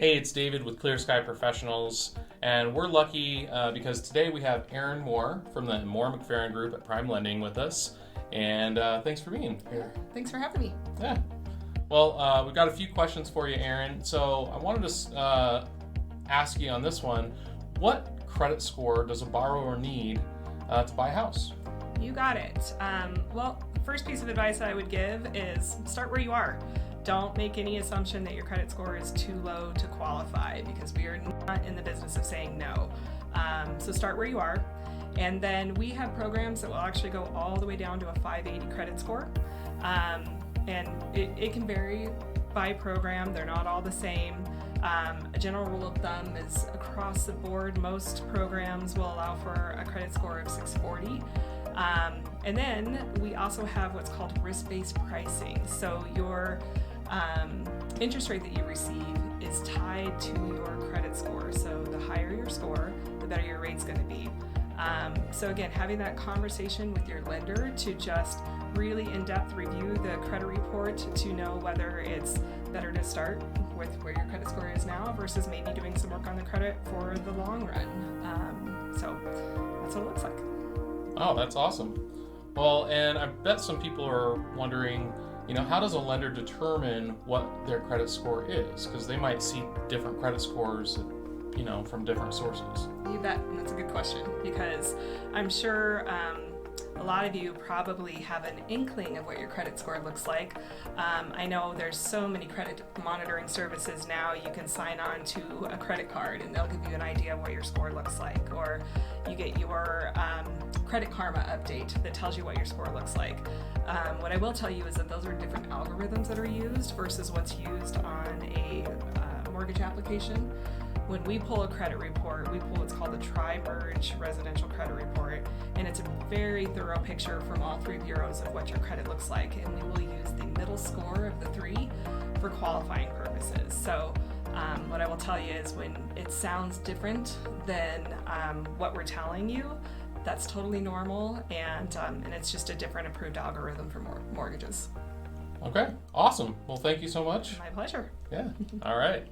Hey, it's David with Clear Sky Professionals, and we're lucky because today we have Aaron Moore from the Moore McFerrin Group at Prime Lending with us, and thanks for being here. Thanks for having me. Yeah. Well, we've got a few questions for you, Aaron. So I wanted to ask you on this one, what credit score does a borrower need to buy a house? You got it. Well, the first piece of advice I would give is start where you are. Don't make any assumption that your credit score is too low to qualify, because we are not in the business of saying no. So start where you are. And then we have programs that will actually go all the way down to a 580 credit score. And it can vary by program. They're not all the same. A general rule of thumb is across the board, most programs will allow for a credit score of 640. And then we also have what's called risk-based pricing. So your interest rate that you receive is tied to your credit score. So the higher your score, the better your rate's going to be. So again, having that conversation with your lender to just really in-depth review the credit report to know whether it's better to start with where your credit score is now versus maybe doing some work on the credit for the long run. So that's what it looks like. Oh, that's awesome. Well, and I bet some people are wondering, how does a lender determine what their credit score is? Because they might see different credit scores, from different sources. You bet. And that's a good question, because I'm sure a lot of you probably have an inkling of what your credit score looks like. I know there's so many credit monitoring services now. You can sign on to a credit card and they'll give you an idea of what your score looks like, or you get your Credit Karma update that tells you what your score looks like. What I will tell you is that those are different algorithms that are used versus what's used on a mortgage application. When we pull a credit report, we pull what's called a tri-merge residential credit report, and it's a very thorough picture from all three bureaus of what your credit looks like, and we will use the middle score of the three for qualifying purposes. So what I will tell you is when it sounds different than what we're telling you, that's totally normal, and it's just a different approved algorithm for mortgages. Okay, awesome. Well, thank you so much. My pleasure. Yeah, all right.